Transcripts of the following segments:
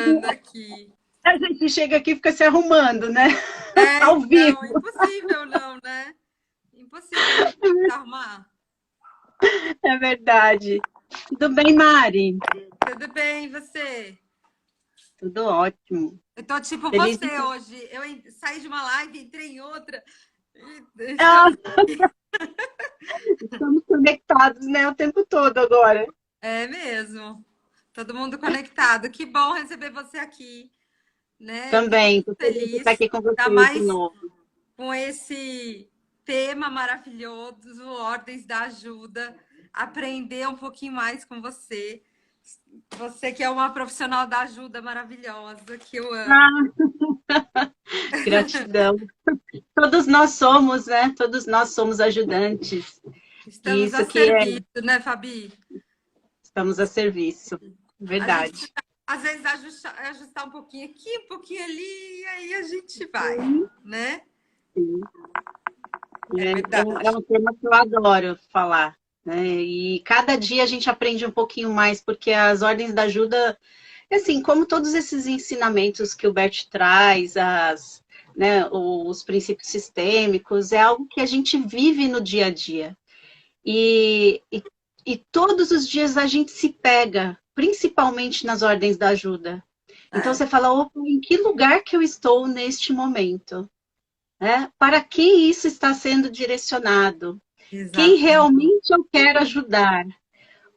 chegando aqui. A gente chega aqui e fica se arrumando, né? É, Ao vivo. então, impossível não, né? Impossível não se arrumar. É verdade. Tudo bem, Mari? Tudo bem, e você? Tudo ótimo. Eu tô tipo Feliz você de... hoje. Saí de uma live, entrei em outra. Ah, Estamos... estamos conectados, né, o tempo todo agora. É mesmo. Todo mundo conectado. Que bom receber você aqui, né? Fico Também, muito estou feliz de estar feliz. aqui com Ainda vocês de mais novo. com esse tema maravilhoso, Ordens da Ajuda. Aprender um pouquinho mais com você. Você que é uma profissional da ajuda maravilhosa, que eu amo. Ah, gratidão. Todos nós somos, né? Todos nós somos ajudantes. E Estamos a isso que é, serviço, né, Fabi? estamos a serviço. A gente Verdade. precisa, às vezes, ajustar um pouquinho aqui, um pouquinho ali, e aí a gente vai, Sim, né? sim. É É verdade. um tema que eu adoro falar, né? E cada dia a gente aprende um pouquinho mais, porque as ordens da ajuda, assim, como todos esses ensinamentos que o Bert traz, né, os princípios sistêmicos, é algo que a gente vive no dia a dia. E, e, e todos os dias a gente se pega, principalmente nas ordens da ajuda. Então É, você fala, opa, em que lugar que eu estou neste momento? Né? Para quem isso está sendo direcionado? Quem exatamente. realmente eu quero ajudar?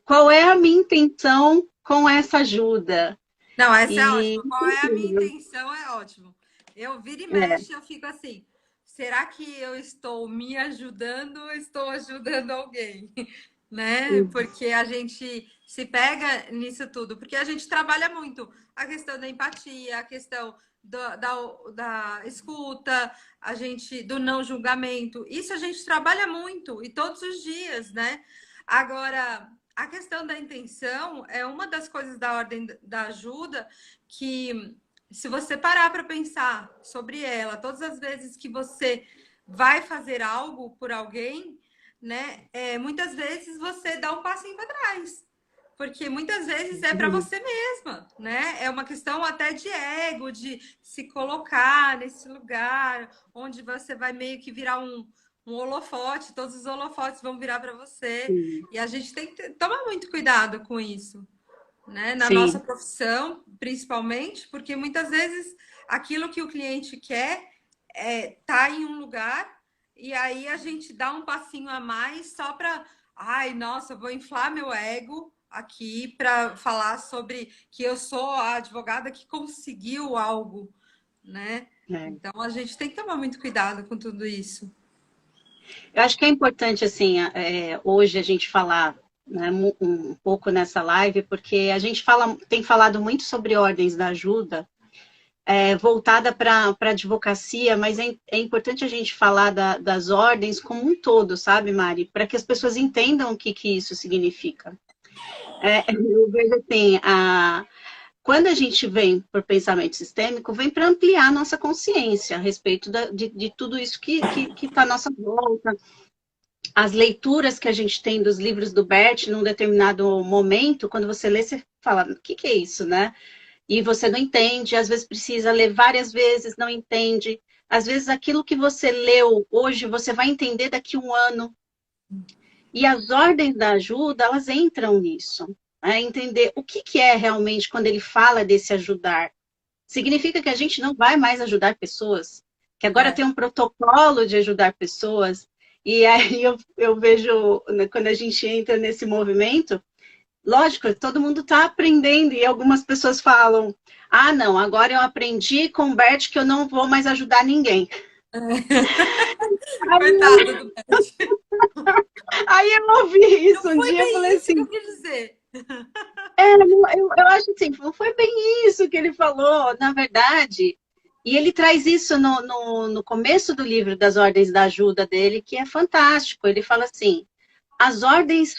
Qual é a minha intenção com essa ajuda? Não, essa é E ótima. Qual é a minha intenção? É ótimo. Eu viro e é, mexe, eu fico assim. Será que eu estou me ajudando ou estou ajudando alguém? Né? Porque a gente se pega nisso tudo, porque a gente trabalha muito a questão da empatia, a questão da escuta, a gente do não julgamento. Isso a gente trabalha muito e todos os dias, né? Agora, a questão da intenção é uma das coisas da ordem da ajuda que, se você parar para pensar sobre ela, todas as vezes que você vai fazer algo por alguém, né? Muitas vezes você dá um passinho para trás, porque muitas vezes é para você mesma, né? É uma questão até de ego, de se colocar nesse lugar onde você vai meio que virar um holofote, todos os holofotes vão virar para você. sim, E a gente tem que tomar muito cuidado com isso, né? Na nossa sim, profissão, principalmente, porque muitas vezes aquilo que o cliente quer tá em um lugar e aí a gente dá um passinho a mais só para, ai, nossa, vou inflar meu ego aqui para falar sobre que eu sou a advogada que conseguiu algo, né? é. Então a gente tem que tomar muito cuidado com tudo isso. Eu acho que é importante, assim, hoje a gente falar, né, um pouco nessa live, porque a gente tem falado muito sobre ordens da ajuda, voltada para a advocacia, mas é importante a gente falar das ordens como um todo, sabe, Mari? Para que as pessoas entendam o que isso significa. Eu vejo assim, quando a gente vem por pensamento sistêmico, vem para ampliar a nossa consciência a respeito de tudo isso que está à nossa volta, as leituras que a gente tem dos livros do Bert num determinado momento, quando você lê, você fala, o que é isso, né? E você não entende, às vezes precisa ler várias vezes, não entende. Às vezes aquilo que você leu hoje, você vai entender daqui a um ano. E as ordens da ajuda, elas entram nisso. Entender o que é realmente quando ele fala desse ajudar. Significa que a gente não vai mais ajudar pessoas, que agora É. tem um protocolo de ajudar pessoas. E aí eu vejo, né, quando a gente entra nesse movimento, lógico, todo mundo está aprendendo e algumas pessoas falam: ah, não, agora eu aprendi com o Bert que eu não vou mais ajudar ninguém. Coitado do Beth. Aí eu ouvi Não isso um foi dia, eu falei bem isso que assim: eu quis dizer. eu acho assim, não foi bem isso que ele falou, na verdade. E ele traz isso no começo do livro das Ordens da Ajuda dele, que é fantástico. Ele fala assim: as ordens,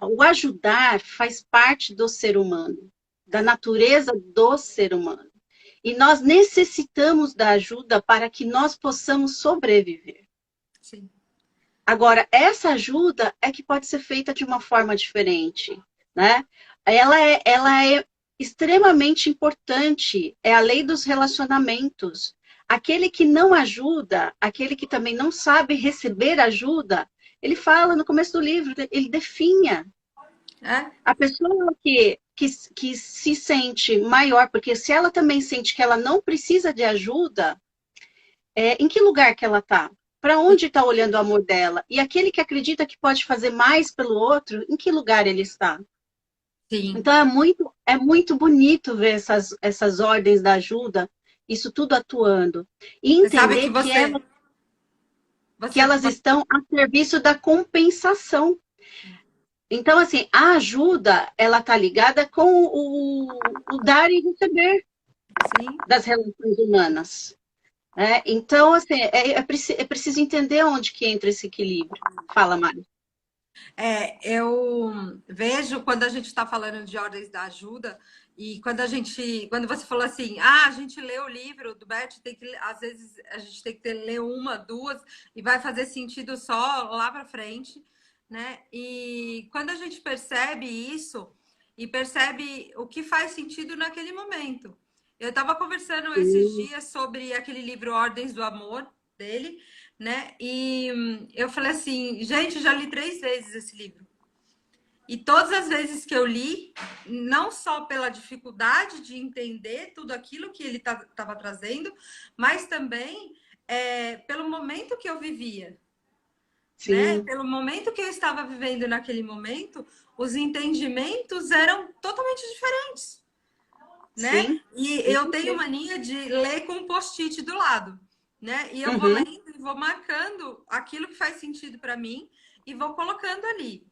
o ajudar faz parte do ser humano, da natureza do ser humano. E nós necessitamos da ajuda para que nós possamos sobreviver. Sim. Agora, essa ajuda é que pode ser feita de uma forma diferente, né? Ela é extremamente importante, é a lei dos relacionamentos. Aquele que não ajuda, aquele que também não sabe receber ajuda, ele fala no começo do livro, ele definha. É? A pessoa que se sente maior, porque se ela também sente que ela não precisa de ajuda, em que lugar que ela está? Para onde está olhando o amor dela? E aquele que acredita que pode fazer mais pelo outro, em que lugar ele está? Sim. Então é muito bonito ver essas ordens da ajuda, isso tudo atuando. E Você sabe que entender que elas estão a serviço da compensação. Então, assim, a ajuda, ela está ligada com o dar e receber Sim. das relações humanas. Então, assim, é preciso entender onde que entra esse equilíbrio. Fala, Mari. Eu vejo quando a gente está falando de ordens da ajuda e quando você falou assim, a gente lê o livro do Bert, às vezes a gente tem que ler uma, duas e vai fazer sentido só lá para frente, né? E quando a gente percebe isso e percebe o que faz sentido naquele momento. Eu estava conversando esses dias sobre aquele livro Ordens do Amor dele, né? E eu falei assim, gente, já li 3 vezes esse livro. E todas as vezes que eu li, não só pela dificuldade de entender tudo aquilo que ele estava trazendo, mas também pelo momento que eu vivia. Né? Pelo momento que eu estava vivendo naquele momento, os entendimentos eram totalmente diferentes. Né? Sim. E eu tenho mania de ler com um post-it do lado. Né? E eu vou lendo e vou marcando aquilo que faz sentido para mim e vou colocando ali.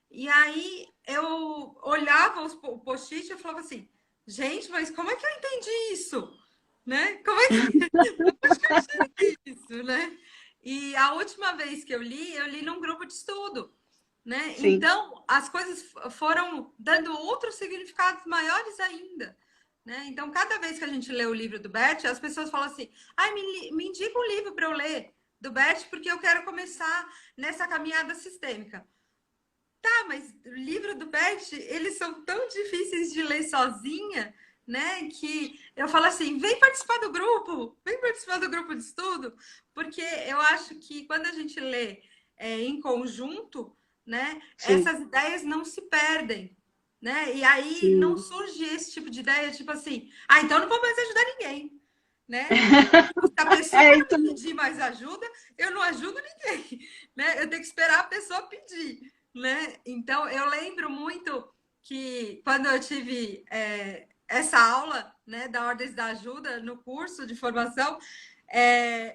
E aí eu olhava o post-it e eu falava assim, gente, mas como é que eu entendi isso? Né? Como é que eu entendi isso, né? E a última vez que eu li num grupo de estudo, né? Sim. Então, as coisas foram dando outros significados maiores ainda. Né? Então, cada vez que a gente lê o livro do Bert, as pessoas falam assim, me indica um livro para eu ler do Bert, porque eu quero começar nessa caminhada sistêmica. Tá, mas o livro do Bert, eles são tão difíceis de ler sozinha, né? Que eu falo assim, vem participar do grupo de estudo, porque eu acho que quando a gente lê em conjunto, né? Sim. Essas ideias não se perdem. Né? E aí não surge esse tipo de ideia, tipo assim, então não vou mais ajudar ninguém, né? Se a pessoa não pedir mais ajuda, eu não ajudo ninguém, né? Eu tenho que esperar a pessoa pedir, né? Então eu lembro muito que quando eu tive essa aula, né, da Ordens da Ajuda no curso de formação,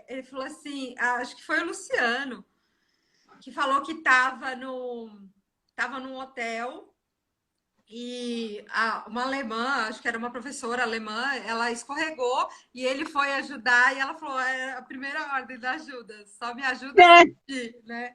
ele falou assim, acho que foi o Luciano, que falou que estava num hotel. E uma alemã, acho que era uma professora alemã, ela escorregou e ele foi ajudar e ela falou, é a primeira ordem da ajuda, só me ajuda a sentir, né?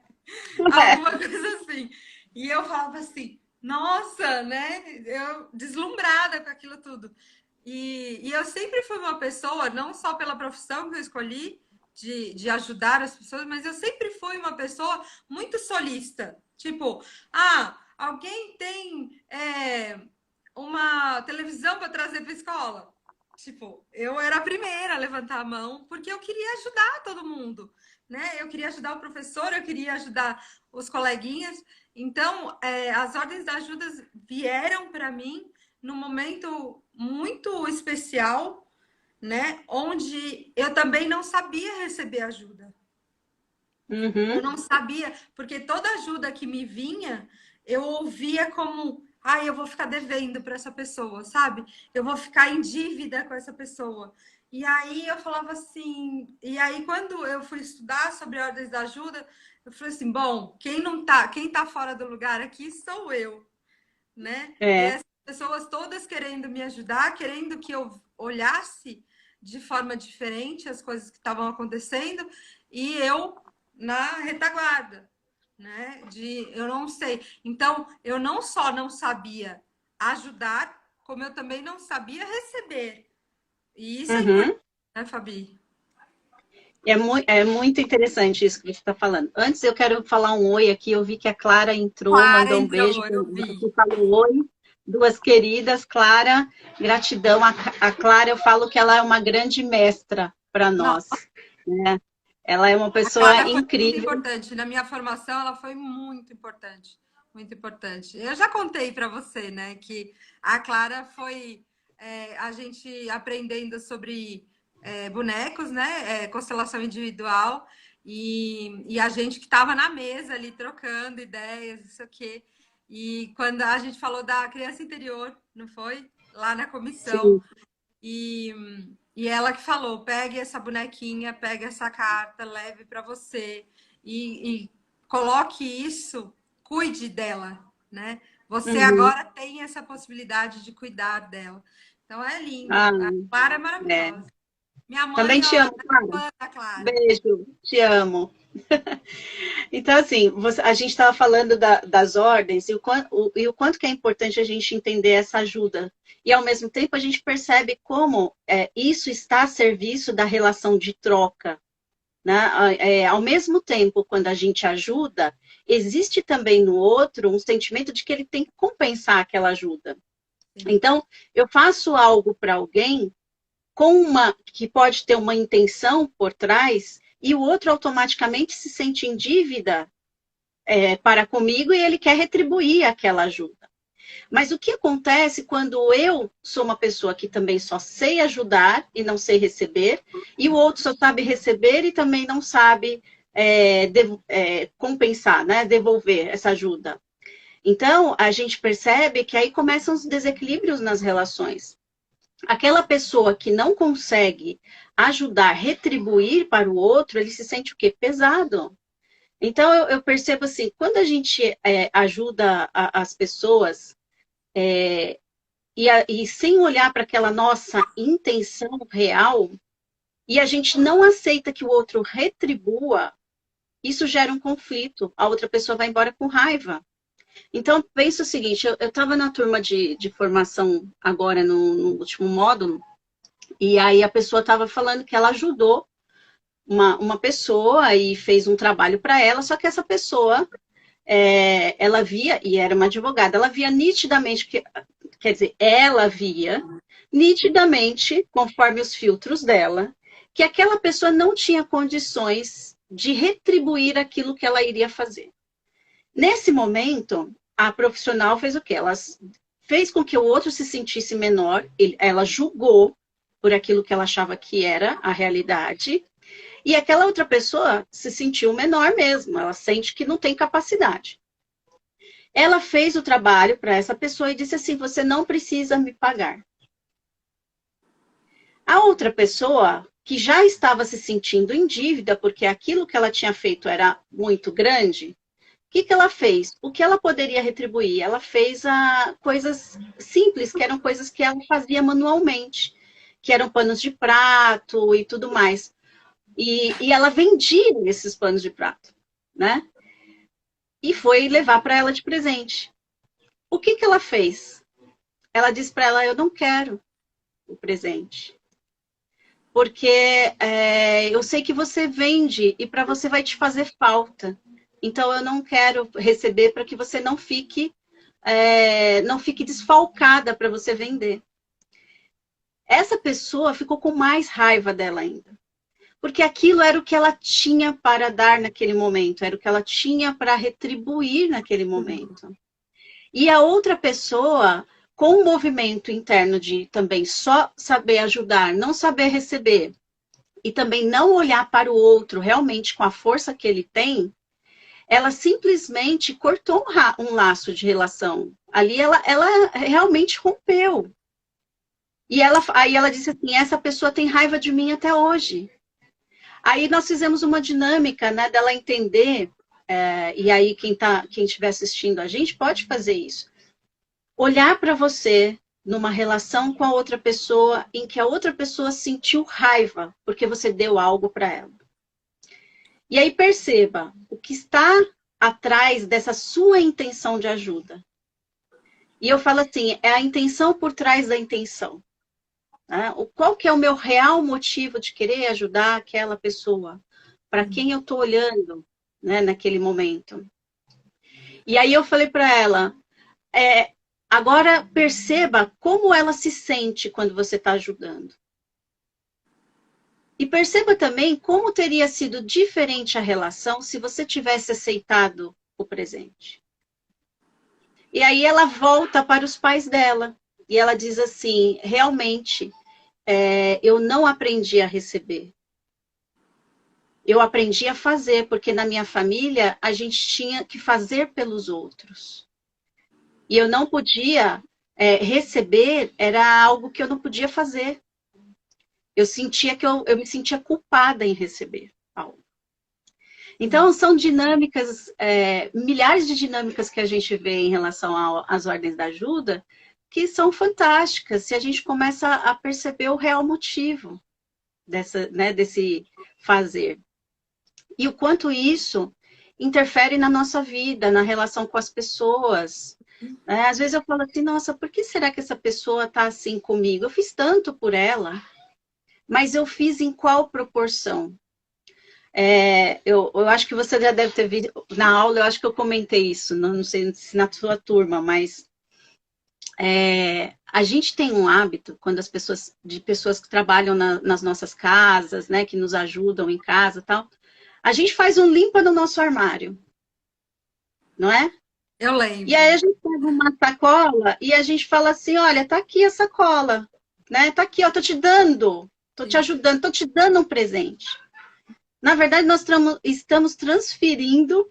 Alguma coisa assim. E eu falava assim, nossa, né? Eu deslumbrada com aquilo tudo. E eu sempre fui uma pessoa, não só pela profissão que eu escolhi, de ajudar as pessoas, mas eu sempre fui uma pessoa muito solista. Tipo, alguém tem uma televisão para trazer para a escola? Tipo, eu era a primeira a levantar a mão porque eu queria ajudar todo mundo, né? Eu queria ajudar o professor, eu queria ajudar os coleguinhas. Então, as ordens da ajuda vieram para mim num momento muito especial, né? Onde eu também não sabia receber ajuda. Eu não sabia, porque toda ajuda que me vinha, eu ouvia como, eu vou ficar devendo para essa pessoa, sabe? Eu vou ficar em dívida com essa pessoa. E aí eu falava assim, e aí quando eu fui estudar sobre ordens da ajuda, eu falei assim, bom, quem tá fora do lugar aqui sou eu, né? E essas pessoas todas querendo me ajudar, querendo que eu olhasse de forma diferente as coisas que estavam acontecendo, e eu na retaguarda, né? Eu não sei. Então, eu não só não sabia ajudar, como eu também não sabia receber. E isso é importante, né, Fabi? É muito interessante isso que você está falando. Antes eu quero falar um oi aqui. Eu vi que a Clara entrou, Clara mandou um entrou, beijo, eu vi. falou oi. Duas queridas, Clara, gratidão. A Clara, eu falo que ela é uma grande mestra para Não, nós, né? Ela é uma a pessoa Clara foi muito incrível. importante. Na minha formação, ela foi muito importante. Muito importante. Eu já contei para você, né, que a Clara foi a gente aprendendo sobre bonecos, né, constelação individual, e a gente que estava na mesa ali trocando ideias, isso aqui. E quando a gente falou da criança interior, não foi? Lá na comissão. Sim. E, e ela que falou: pegue essa bonequinha, pegue essa carta, leve para você e coloque isso, cuide dela, né? Você Uhum. agora tem essa possibilidade de cuidar dela. Então é lindo. Ah, A Clara é é. maravilhosa. Minha Também mãe, te ó, amo, é Clara. fã da Clara. Beijo, te amo. Então, assim, a gente estava falando das ordens e o quanto que é importante a gente entender essa ajuda. E, ao mesmo tempo, a gente percebe como isso está a serviço da relação de troca. Né? Ao mesmo tempo, quando a gente ajuda, existe também no outro um sentimento de que ele tem que compensar aquela ajuda. Sim. Então, eu faço algo para alguém com que pode ter uma intenção por trás, e o outro automaticamente se sente em dívida para comigo e ele quer retribuir aquela ajuda. Mas o que acontece quando eu sou uma pessoa que também só sei ajudar e não sei receber, e o outro só sabe receber e também não sabe compensar, né? Devolver essa ajuda? Então, a gente percebe que aí começam os desequilíbrios nas relações. Aquela pessoa que não consegue ajudar, retribuir para o outro, ele se sente o quê? Pesado. Então, eu percebo assim, quando a gente ajuda as pessoas e sem olhar para aquela nossa intenção real, e a gente não aceita que o outro retribua, isso gera um conflito. A outra pessoa vai embora com raiva. Então, pensa o seguinte, eu estava na turma de formação agora no último módulo, e aí a pessoa estava falando que ela ajudou uma pessoa e fez um trabalho para ela, só que essa pessoa, ela via, e era uma advogada, ela via nitidamente, quer dizer, ela via nitidamente, conforme os filtros dela, que aquela pessoa não tinha condições de retribuir aquilo que ela iria fazer. Nesse momento, a profissional fez o quê? Ela fez com que o outro se sentisse menor, ela julgou por aquilo que ela achava que era a realidade, e aquela outra pessoa se sentiu menor mesmo, ela sente que não tem capacidade. Ela fez o trabalho para essa pessoa e disse assim: você não precisa me pagar. A outra pessoa, que já estava se sentindo em dívida, porque aquilo que ela tinha feito era muito grande, o que ela fez? O que ela poderia retribuir? Ela fez coisas simples, que eram coisas que ela fazia manualmente, que eram panos de prato e tudo mais. E ela vendia esses panos de prato, né? E foi levar para ela de presente. O que ela fez? Ela disse para ela: eu não quero o presente. Porque eu sei que você vende e para você vai te fazer falta. Então eu não quero receber para que você não fique desfalcada para você vender. Essa pessoa ficou com mais raiva dela ainda. Porque aquilo era o que ela tinha para dar naquele momento, era o que ela tinha para retribuir naquele momento. E a outra pessoa, com um movimento interno de também só saber ajudar, não saber receber, e também não olhar para o outro realmente com a força que ele tem, ela simplesmente cortou um laço de relação. Ali ela realmente rompeu. E aí ela disse assim: essa pessoa tem raiva de mim até hoje. Aí nós fizemos uma dinâmica, né, dela entender, e aí quem estiver assistindo a gente pode fazer isso. Olhar para você numa relação com a outra pessoa em que a outra pessoa sentiu raiva porque você deu algo para ela. E aí perceba o que está atrás dessa sua intenção de ajuda. E eu falo assim, é a intenção por trás da intenção. Né? Qual que é o meu real motivo de querer ajudar aquela pessoa? Para quem eu estou olhando, né, naquele momento? E aí eu falei para ela, Agora perceba como ela se sente quando você está ajudando. E perceba também como teria sido diferente a relação se você tivesse aceitado o presente. E aí ela volta para os pais dela. E ela diz assim: realmente, eu não aprendi a receber. Eu aprendi a fazer, porque na minha família a gente tinha que fazer pelos outros. E eu não podia receber, era algo que eu não podia fazer. Eu sentia que eu me sentia culpada em receber algo. Então, são dinâmicas, milhares de dinâmicas que a gente vê em relação às ordens da ajuda, que são fantásticas, se a gente começa a perceber o real motivo desse fazer. E o quanto isso interfere na nossa vida, na relação com as pessoas. Às vezes eu falo assim, nossa, por que será que essa pessoa está assim comigo? Eu fiz tanto por ela, mas eu fiz em qual proporção? Eu acho que você já deve ter visto na aula, eu acho que eu comentei isso, não sei se na sua turma, mas a gente tem um hábito, quando de pessoas que trabalham nas nossas casas, né, que nos ajudam em casa e tal, a gente faz um limpa no nosso armário, não é? Eu E aí a lembro. gente pega uma sacola e a gente fala assim, olha, tá aqui a sacola, né? Tá aqui, ó, tô te Sim. ajudando, tô te dando um presente. Na verdade, nós estamos transferindo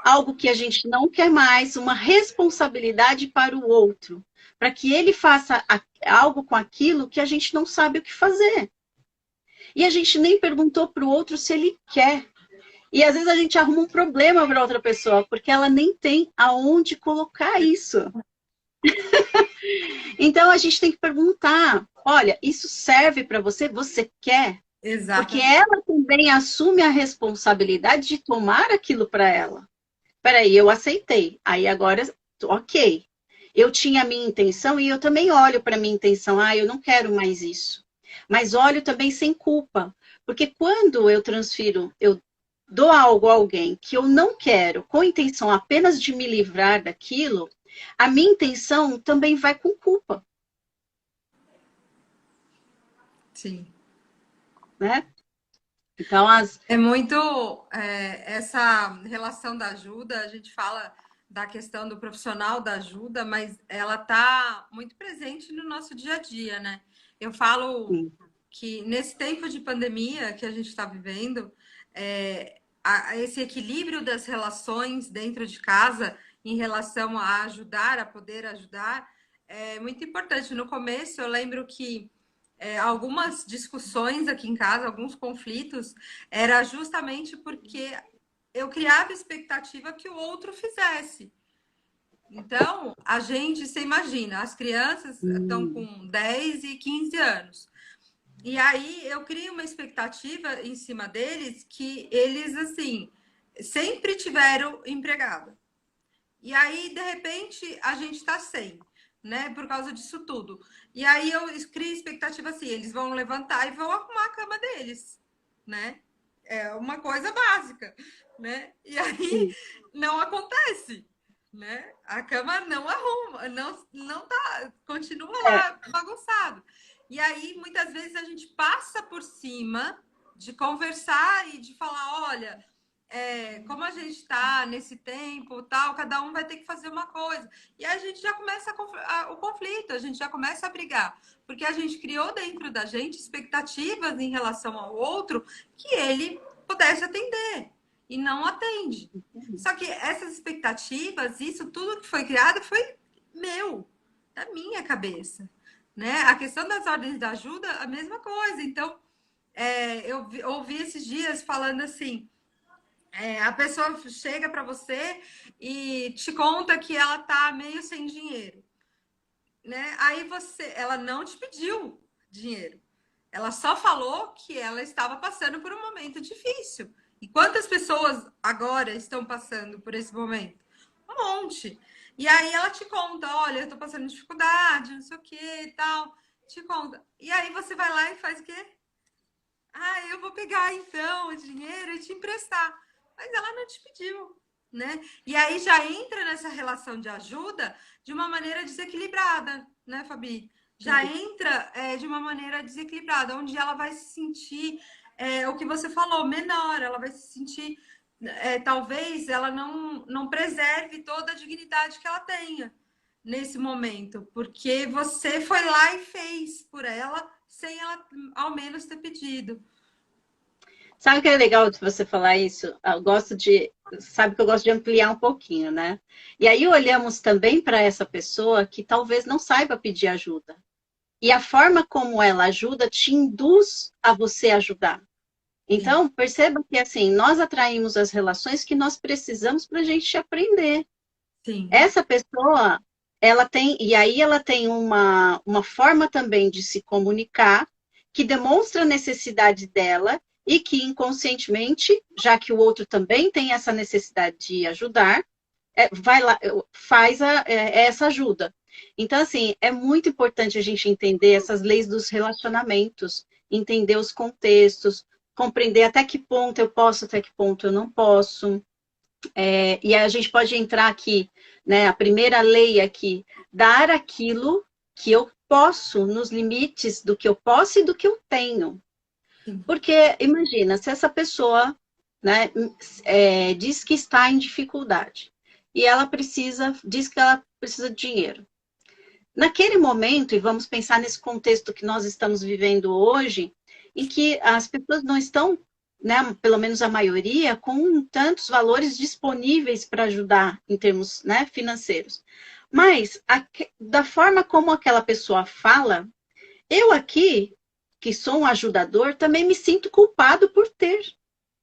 algo que a gente não quer mais, uma responsabilidade para o outro, para que ele faça algo com aquilo que a gente não sabe o que fazer. E a gente nem perguntou para o outro se ele quer. E às vezes a gente arruma um problema para outra pessoa, porque ela nem tem aonde colocar isso. Então a gente tem que perguntar: olha, isso serve para você? Você quer? Porque Exatamente. ela também assume a responsabilidade de tomar aquilo para ela. Peraí, eu aceitei. Aí agora, ok. Eu tinha a minha intenção e eu também olho para a minha intenção. Ah, eu não quero mais isso. Mas olho também sem culpa. Porque quando eu transfiro, eu dou algo a alguém que eu não quero, com a intenção apenas de me livrar daquilo, a minha intenção também vai com culpa, Sim. né? Então, as. É muito essa relação da ajuda, a gente fala da questão do profissional da ajuda, mas ela está muito presente no nosso dia a dia, né? Eu falo que nesse tempo de pandemia que a gente está vivendo, esse equilíbrio das relações dentro de casa em relação a ajudar, a poder ajudar, é muito importante. No começo, eu lembro que algumas discussões aqui em casa, alguns conflitos, era justamente porque eu criava expectativa que o outro fizesse. Então, a gente, você imagina, as crianças estão com 10 e 15 anos. E aí eu crio uma expectativa em cima deles que eles, assim, sempre tiveram empregado. E aí, de repente, a gente está sem, né? Por causa disso tudo. E aí eu crio expectativa assim, eles vão levantar e vão arrumar a cama deles, né? É uma coisa básica, né? E aí não acontece, né? A cama não arruma, não tá, continua É, lá bagunçado. E aí muitas vezes a gente passa por cima de conversar e de falar, olha, como a gente está nesse tempo, tal, cada um vai ter que fazer uma coisa. E a gente já começa o conflito, a gente já começa a brigar, porque a gente criou dentro da gente expectativas em relação ao outro que ele pudesse atender e não atende. Só que essas expectativas, isso tudo que foi criado foi meu, da minha cabeça, né? A questão das ordens da ajuda, a mesma coisa. Então, eu ouvi esses dias falando assim, a pessoa chega para você e te conta que ela tá meio sem dinheiro, né? Aí ela não te pediu dinheiro. Ela só falou que ela estava passando por um momento difícil. E quantas pessoas agora estão passando por esse momento? Um monte. E aí ela te conta, olha, eu tô passando dificuldade, não sei o que e tal. Te conta. E aí você vai lá e faz o quê? Ah, eu vou pegar então o dinheiro e te emprestar. Mas ela não te pediu, né? E aí já entra nessa relação de ajuda de uma maneira desequilibrada, né, Fabi? Já entra de uma maneira desequilibrada, onde ela vai se sentir, o que você falou, menor, ela vai se sentir, talvez ela não preserve toda a dignidade que ela tenha nesse momento, porque você foi lá e fez por ela, sem ela ao menos ter pedido. Sabe o que é legal de você falar isso? Eu gosto de, sabe que eu gosto de ampliar um pouquinho, né? E aí olhamos também para essa pessoa que talvez não saiba pedir ajuda. E a forma como ela ajuda te induz a você ajudar. Sim, Então, perceba que assim, nós atraímos as relações que nós precisamos para a gente aprender. sim, Essa pessoa, ela tem, e aí ela tem uma forma também de se comunicar que demonstra a necessidade dela e que inconscientemente, já que o outro também tem essa necessidade de ajudar, vai lá, faz essa ajuda. Então, assim, é muito importante a gente entender essas leis dos relacionamentos, entender os contextos, compreender até que ponto eu posso, até que ponto eu não posso. E a gente pode entrar aqui, né? A primeira lei aqui, dar aquilo que eu posso, nos limites do que eu posso e do que eu tenho. sim, Porque, imagina, se essa pessoa, né, diz que está em dificuldade e ela diz que ela precisa de dinheiro. Naquele momento, e vamos pensar nesse contexto que nós estamos vivendo hoje, em que as pessoas não estão, né, pelo menos a maioria, com tantos valores disponíveis para ajudar em termos, né, financeiros. Mas, da forma como aquela pessoa fala, eu aqui, que sou um ajudador, também me sinto culpado por ter,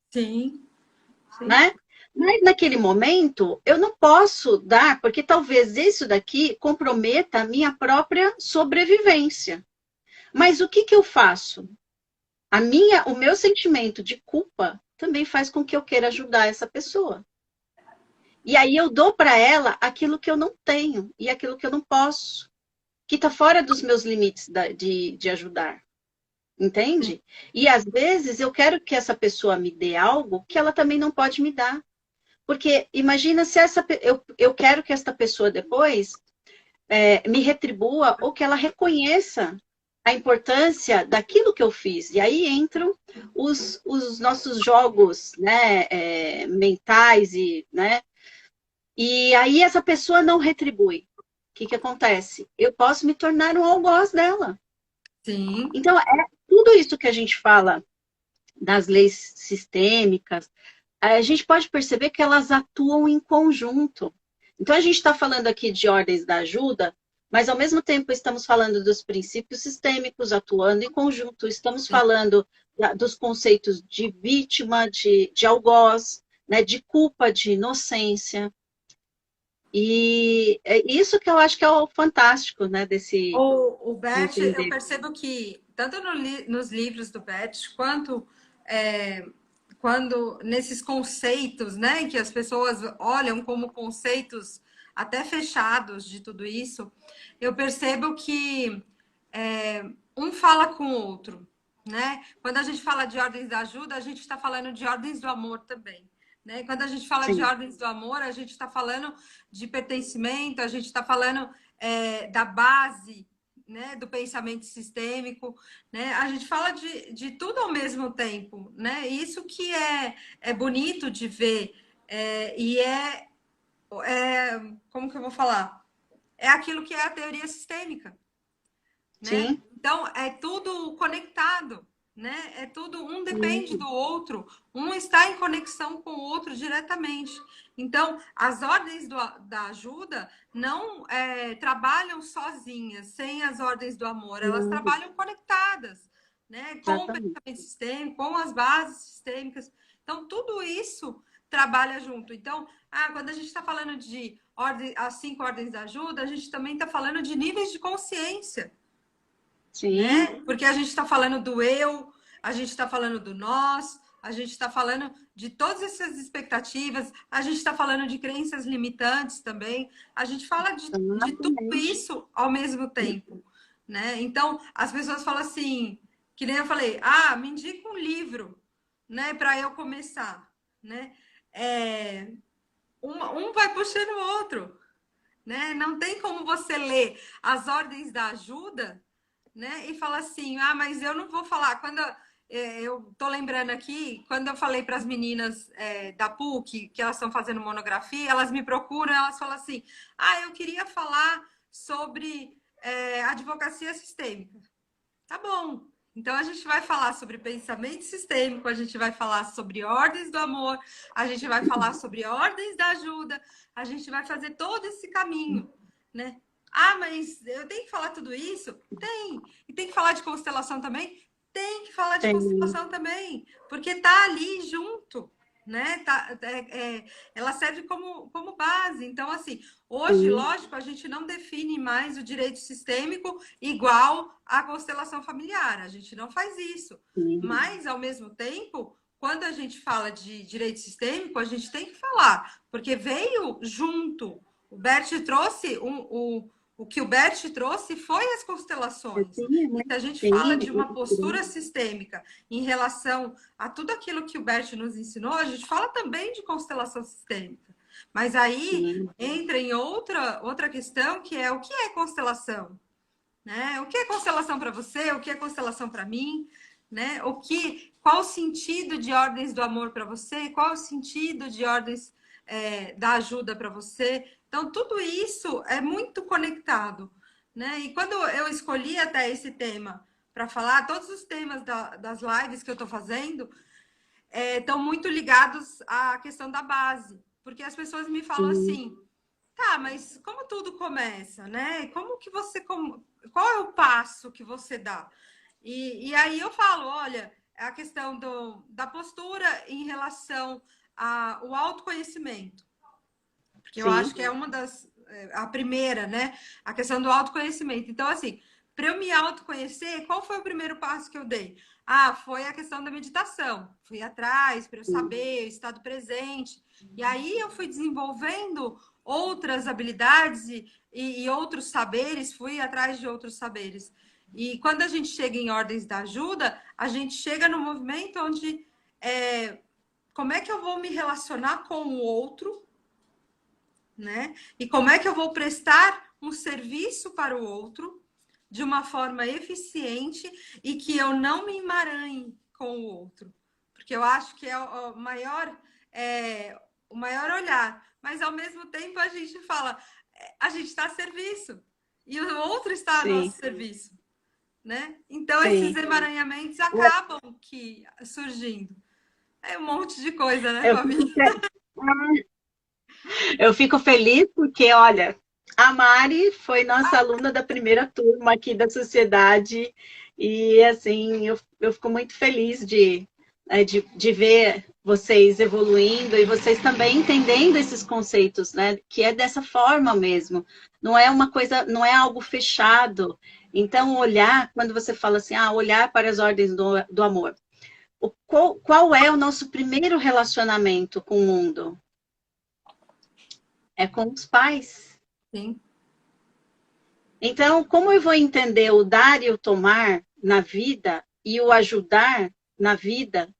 sim, sim. né? Mas naquele momento eu não posso dar, porque talvez isso daqui comprometa a minha própria sobrevivência. Mas o que eu faço? O meu sentimento de culpa também faz com que eu queira ajudar essa pessoa. E aí eu dou para ela aquilo que eu não tenho e aquilo que eu não posso, que está fora dos meus limites de ajudar. Entende? E às vezes eu quero que essa pessoa me dê algo que ela também não pode me dar. Porque imagina se eu quero que esta pessoa depois me retribua ou que ela reconheça a importância daquilo que eu fiz. E aí entram os nossos jogos, né, mentais né? E aí essa pessoa não retribui. O que acontece? Eu posso me tornar um algoz dela. Sim, Então, tudo isso que a gente fala das leis sistêmicas, a gente pode perceber que elas atuam em conjunto. Então, a gente está falando aqui de ordens da ajuda, mas ao mesmo tempo estamos falando dos princípios sistêmicos atuando em conjunto, estamos sim. falando dos conceitos de vítima, de algoz, né, de culpa, de inocência. E é isso que eu acho que é o fantástico, né, O de Bert, eu entender. percebo que, tanto nos livros do Bert, quanto quando nesses conceitos, né, que as pessoas olham como conceitos até fechados de tudo isso, eu percebo que um fala com o outro, né? Quando a gente fala de ordens da ajuda, a gente está falando de ordens do amor também. Né? Quando a gente fala de Sim, ordens do amor, a gente está falando de pertencimento, a gente está falando da base, né, do pensamento sistêmico, né? A gente fala de tudo ao mesmo tempo, né? Isso que é bonito de ver e como que eu vou falar? É aquilo que é a teoria sistêmica, né? sim, Então é tudo conectado, né? É tudo um depende sim, do outro, um está em conexão com o outro diretamente. Então as ordens da ajuda não trabalham sozinhas, sem as ordens do amor, elas sim, trabalham conectadas, né? Com o exatamente. pensamento sistêmico, com as bases sistêmicas. Então tudo isso trabalha junto. Então, quando a gente está falando de as 5 ordens da ajuda, a gente também está falando de níveis de consciência, Sim, né? Porque a gente está falando do eu, a gente está falando do nós, a gente está falando de todas essas expectativas, a gente está falando de crenças limitantes também, a gente fala de tudo exatamente. isso ao mesmo tempo, né? Então, as pessoas falam assim, que nem eu falei, me indica um livro, né, para eu começar, né? É, um vai puxando o outro, né? Não tem como você ler as ordens da ajuda, né? E falar assim, ah, mas eu não vou falar. Eu tô lembrando aqui, quando eu falei para as meninas da PUC que elas estão fazendo monografia, elas me procuram, elas falam assim, ah, eu queria falar sobre advocacia sistêmica. Tá bom. Então a gente vai falar sobre pensamento sistêmico, a gente vai falar sobre ordens do amor, a gente vai falar sobre ordens da ajuda, a gente vai fazer todo esse caminho, né? Ah, mas eu tenho que falar tudo isso? Tem. E tem que falar de constelação também? Tem que falar de Tem. constelação também, porque tá ali junto, né? Ela serve como base. Então, assim, hoje, Sim, lógico, a gente não define mais o direito sistêmico igual à constelação familiar. A gente não faz isso. sim, Mas, ao mesmo tempo, quando a gente fala de direito sistêmico, a gente tem que falar, porque veio junto. O Bert trouxe o que o Bert trouxe foi as constelações. sim, E né? se a gente fala Sim, de uma postura sistêmica em relação a tudo aquilo que o Bert nos ensinou, a gente fala também de constelação sistêmica. Mas aí sim, entra em outra questão, que é o que é constelação? Né? O que é constelação para você? O que é constelação para mim? Né? Qual o sentido de ordens do amor para você? Qual o sentido de ordens da ajuda para você? Então, tudo isso é muito conectado. Né? E quando eu escolhi até esse tema para falar, todos os temas das lives que eu estou fazendo estão muito ligados à questão da base. Porque as pessoas me falam sim, assim, tá, mas como tudo começa, né? Qual é o passo que você dá? E aí eu falo, olha, é a questão da postura em relação ao autoconhecimento, porque eu acho sim, que é a primeira, né? A questão do autoconhecimento. Então, assim, para eu me autoconhecer, qual foi o primeiro passo que eu dei? Ah, foi a questão da meditação. Fui atrás para eu sim, saber o estado presente. E aí eu fui desenvolvendo outras habilidades e outros saberes, fui atrás de outros saberes. E quando a gente chega em ordens da ajuda, a gente chega no movimento onde como é que eu vou me relacionar com o outro, né? E como é que eu vou prestar um serviço para o outro de uma forma eficiente e que eu não me emaranhe com o outro, porque eu acho que é o maior olhar, mas ao mesmo tempo a gente fala, a gente está a serviço e o outro está a sim, nosso serviço, né? Então esses sim. emaranhamentos acabam que surgindo. É um monte de coisa, né, Eu Fabi? fico, eu fico feliz porque, olha, a Mari foi nossa aluna da primeira turma aqui da sociedade e, assim, eu fico muito feliz de ver vocês evoluindo e vocês também entendendo esses conceitos, né? Que é dessa forma mesmo. Não é uma coisa, não é algo fechado. Então, olhar, quando você fala assim, olhar para as ordens do amor. Qual é o nosso primeiro relacionamento com o mundo? É com os pais. Sim, Então, como eu vou entender o dar e o tomar na vida e o ajudar na vida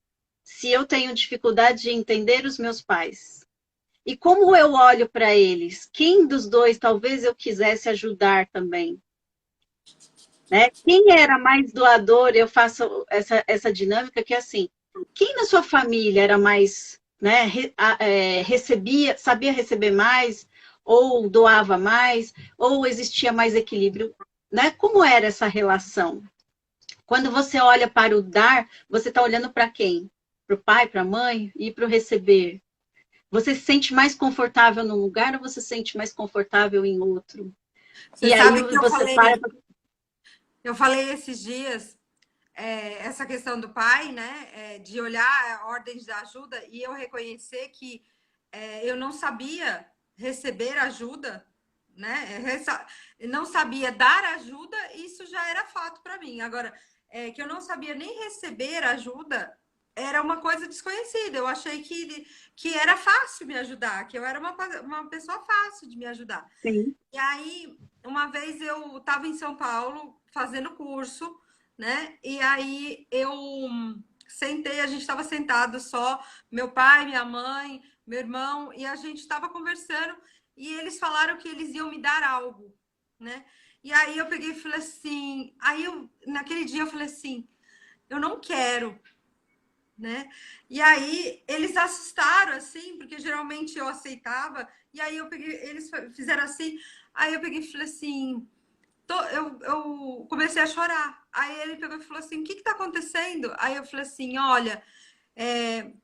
se eu tenho dificuldade de entender os meus pais? E como eu olho para eles? Quem dos dois talvez eu quisesse ajudar também? Né? Quem era mais doador? Eu faço essa dinâmica que é assim: quem na sua família era mais, né, recebia, sabia receber mais, ou doava mais, ou existia mais equilíbrio? Né? Como era essa relação? Quando você olha para o dar, você está olhando para quem? Para o pai, para a mãe e para o receber. Você se sente mais confortável num lugar ou você se sente mais confortável em outro? você E aí sabe que você para. eu falei esses dias essa questão do pai, né, de olhar ordens de ajuda e eu reconhecer que eu não sabia receber ajuda, né, não sabia dar ajuda, isso já era fato para mim. Agora, que eu não sabia nem receber ajuda, era uma coisa desconhecida. Eu achei que era fácil me ajudar, que eu era uma pessoa fácil de me ajudar. Sim, E aí, uma vez eu estava em São Paulo fazendo curso, né? E aí eu sentei, a gente estava sentado só, meu pai, minha mãe, meu irmão, e a gente estava conversando e eles falaram que eles iam me dar algo, né? E aí eu peguei e falei assim, naquele dia eu falei assim, eu não quero, né? E aí eles assustaram assim, porque geralmente eu aceitava, e aí eu peguei, eles fizeram assim, aí eu peguei e falei assim, eu comecei a chorar. Aí ele pegou e falou assim, o que está acontecendo? Aí eu falei assim, olha,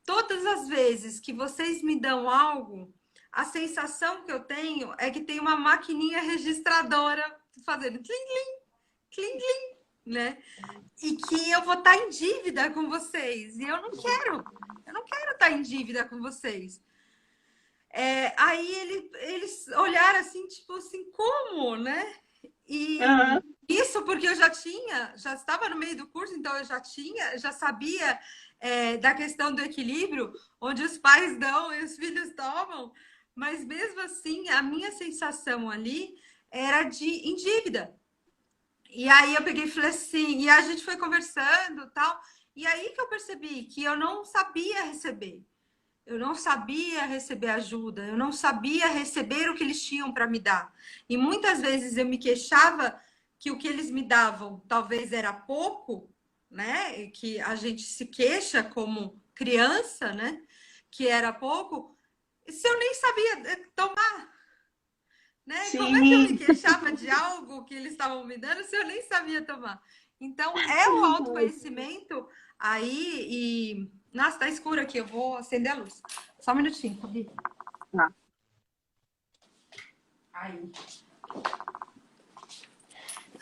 todas as vezes que vocês me dão algo, a sensação que eu tenho é que tem uma maquininha registradora fazendo clim, clim, clim, né? E que eu vou estar em dívida com vocês. E eu não quero estar em dívida com vocês. Aí eles olharam assim, tipo assim, como, né? E isso porque eu já estava no meio do curso, então eu já sabia da questão do equilíbrio, onde os pais dão e os filhos tomam, mas mesmo assim, a minha sensação ali era de em dívida. E aí eu peguei e falei assim, e a gente foi conversando tal, e aí que eu percebi que eu não sabia receber. Eu não sabia receber ajuda, eu não sabia receber o que eles tinham para me dar. E muitas vezes eu me queixava que o que eles me davam talvez era pouco, né? E que a gente se queixa como criança, né? Que era pouco, se eu nem sabia tomar, né? Como é que eu me Sim. queixava de algo que eles estavam me dando se eu nem sabia tomar? Então, é o autoconhecimento aí e... Nossa, tá escuro aqui, eu vou acender a luz. Só um minutinho, Fabi. Tá. Aí.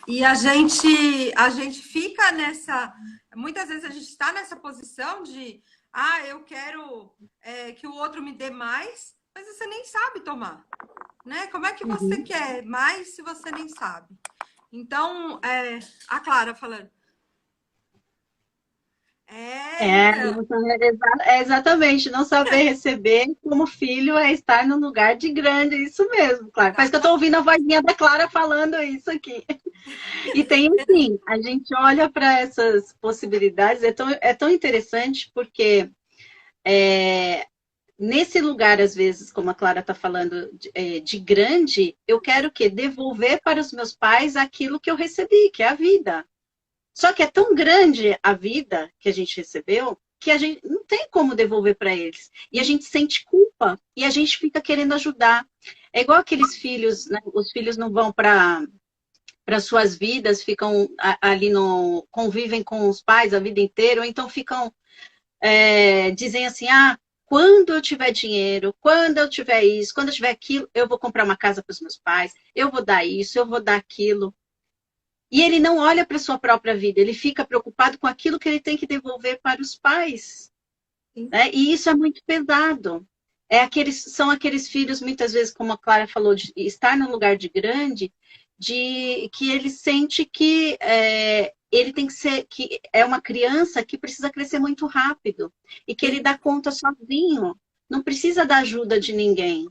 E a gente fica nessa... Muitas vezes a gente está nessa posição de eu quero que o outro me dê mais, mas você nem sabe tomar, né? Como é que você Uhum. quer mais se você nem sabe? Então, a Clara falando. Então. Exatamente, não saber receber como filho é estar no lugar de grande, isso mesmo, claro. Parece que eu estou ouvindo a vozinha da Clara falando isso aqui. E tem assim, a gente olha para essas possibilidades, é tão interessante porque nesse lugar, às vezes, como a Clara está falando, de grande, eu quero o quê? Devolver para os meus pais aquilo que eu recebi, que é a vida. Só que é tão grande a vida que a gente recebeu que a gente não tem como devolver para eles. E a gente sente culpa e a gente fica querendo ajudar. É igual aqueles filhos, né? Os filhos não vão para suas vidas, ficam ali no convivem com os pais a vida inteira, ou então ficam dizem assim, quando eu tiver dinheiro, quando eu tiver isso, quando eu tiver aquilo, eu vou comprar uma casa para os meus pais, eu vou dar isso, eu vou dar aquilo. E ele não olha para a sua própria vida, ele fica preocupado com aquilo que ele tem que devolver para os pais. Né? E isso é muito pesado. São aqueles filhos, muitas vezes, como a Clara falou, de estar no lugar de grande, de que ele sente que ele tem que ser, que é uma criança que precisa crescer muito rápido e que ele dá conta sozinho, não precisa da ajuda de ninguém.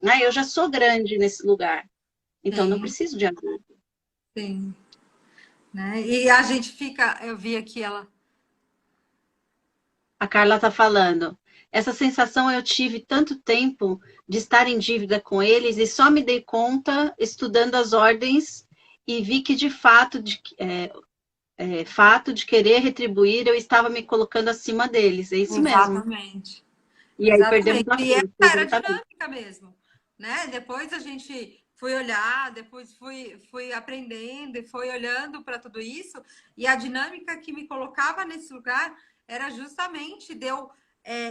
Né? Eu já sou grande nesse lugar, então não Sim, preciso de ajuda. sim. Né? E a gente fica, eu vi aqui ela. A Carla está falando. Essa sensação eu tive tanto tempo de estar em dívida com eles e só me dei conta estudando as ordens e vi que de fato de querer retribuir eu estava me colocando acima deles. É isso mesmo. Exatamente. E aí perdemos Exatamente. a E essa força, era a exatamente. dinâmica mesmo, né? Depois a gente foi olhar, depois fui aprendendo e foi olhando para tudo isso, e a dinâmica que me colocava nesse lugar era justamente de eu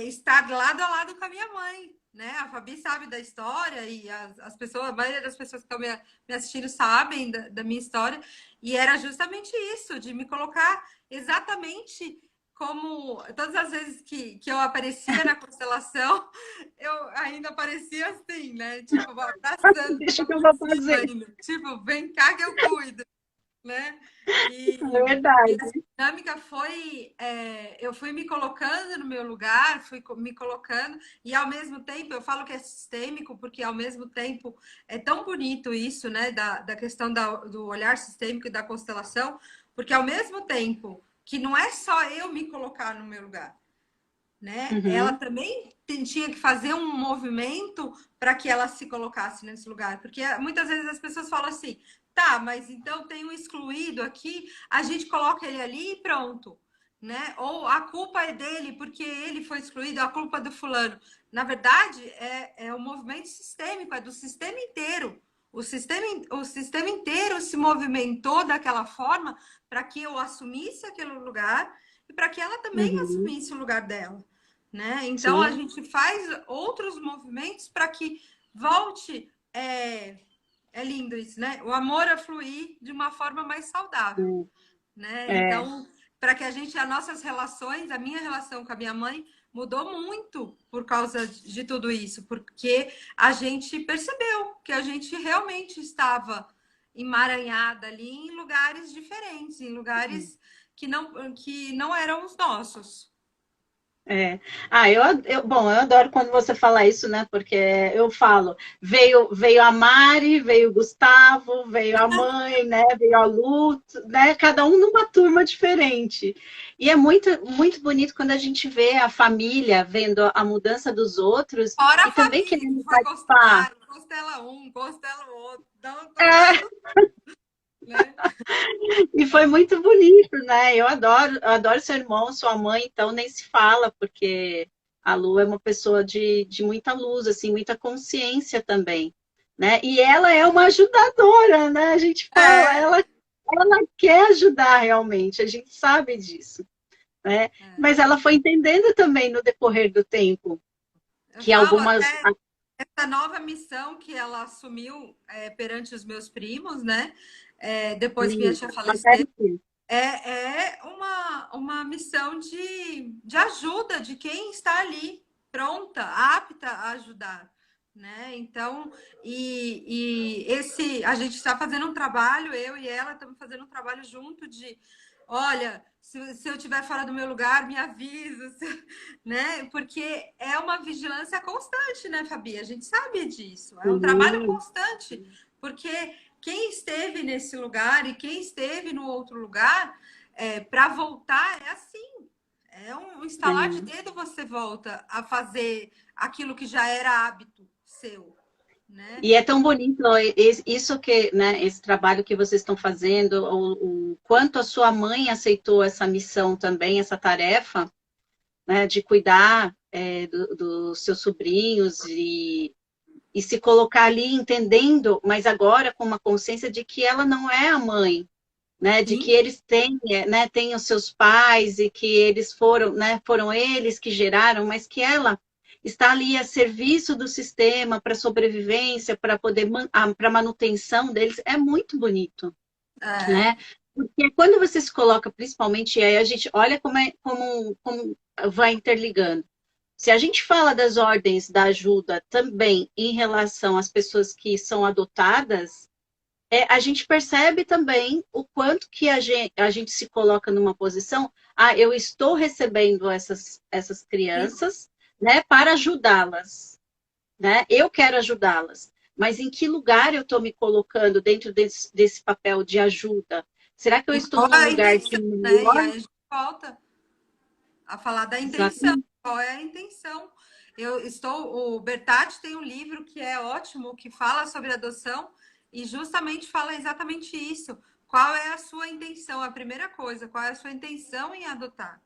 estar lado a lado com a minha mãe, né? A Fabi sabe da história e as pessoas, a maioria das pessoas que estão me assistindo sabem da minha história, e era justamente isso, de me colocar exatamente como todas as vezes que eu aparecia na constelação, eu ainda aparecia assim, né? Tipo, abraçando Deixa que eu por vou cima fazer. ainda. Tipo, vem cá que eu cuido, né? É E essa verdade. dinâmica eu fui me colocando no meu lugar, fui me colocando, e ao mesmo tempo, eu falo que é sistêmico, porque ao mesmo tempo é tão bonito isso, né? Da questão do olhar sistêmico e da constelação, porque ao mesmo tempo que não é só eu me colocar no meu lugar, né? Ela Uhum. também tinha que fazer um movimento para que ela se colocasse nesse lugar, porque muitas vezes as pessoas falam assim, tá, mas então tem um excluído aqui, a gente coloca ele ali e pronto, né? Ou a culpa é dele porque ele foi excluído, a culpa é do fulano. Na verdade, é um movimento sistêmico, é do sistema inteiro. O sistema inteiro se movimentou daquela forma para que eu assumisse aquele lugar e para que ela também Uhum. assumisse o lugar dela, né? Então a Sim. gente faz outros movimentos para que volte. É lindo isso, né? O amor a fluir de uma forma mais saudável, né? É. Então, para que as nossas relações, a minha relação com a minha mãe mudou muito por causa de tudo isso, porque a gente percebeu que a gente realmente estava emaranhada ali em lugares diferentes, em lugares que não eram os nossos. É. Ah, bom, eu adoro quando você fala isso, né? Porque eu falo, veio a Mari, veio o Gustavo, veio a mãe, né? Veio a Lu, né? Cada um numa turma diferente. E é muito, muito bonito quando a gente vê a família vendo a mudança dos outros Fora e a também família que querendo foi participar. costelaram, costela um, costela o outro, então É, todo, né? e foi muito bonito, né? Eu adoro seu irmão, sua mãe, então nem se fala, porque a Lu é uma pessoa de muita luz, assim, muita consciência também, né? E ela é uma ajudadora, né? A gente fala, É, ela quer ajudar realmente, a gente sabe disso, né? é. Mas ela foi entendendo também no decorrer do tempo Eu que falo algumas. até essa nova missão que ela assumiu perante os meus primos, né? Depois que minha tia faleceu, é uma missão de ajuda de quem está ali, pronta, apta a ajudar, né? Então, a gente está fazendo um trabalho, eu e ela estamos fazendo um trabalho junto de, olha, se eu estiver fora do meu lugar, me avisa, né? Porque é uma vigilância constante, né, Fabi? A gente sabe disso, é um trabalho Uhum, constante, porque quem esteve nesse lugar e quem esteve no outro lugar, para voltar é assim. É um instalar de é. dedo, você volta a fazer aquilo que já era hábito seu, né? E é tão bonito ó, isso que, né, esse trabalho que vocês estão fazendo, o quanto a sua mãe aceitou essa missão também, essa tarefa, né, de cuidar dos seus sobrinhos e se colocar ali entendendo, mas agora com uma consciência de que ela não é a mãe, né, de que Sim, eles têm, né, têm os seus pais e que eles foram, né, foram eles que geraram, mas que ela está ali a serviço do sistema para sobrevivência, para poder para manutenção deles, é muito bonito, é, né? Porque quando você se coloca, principalmente, aí a gente olha como vai interligando. Se a gente fala das ordens da ajuda também em relação às pessoas que são adotadas, a gente percebe também o quanto que a gente se coloca numa posição, eu estou recebendo essas sim. crianças, né, para ajudá-las, né? Eu quero ajudá-las, mas em que lugar eu estou me colocando dentro desse papel de ajuda? Será que eu E estou qual num é a lugar de intenção, né? E melhor? aí a gente volta a falar da intenção. Exatamente. Qual é a intenção? O Bertatti tem um livro que é ótimo, que fala sobre adoção e justamente fala exatamente isso. Qual é a sua intenção? A primeira coisa, qual é a sua intenção em adotar,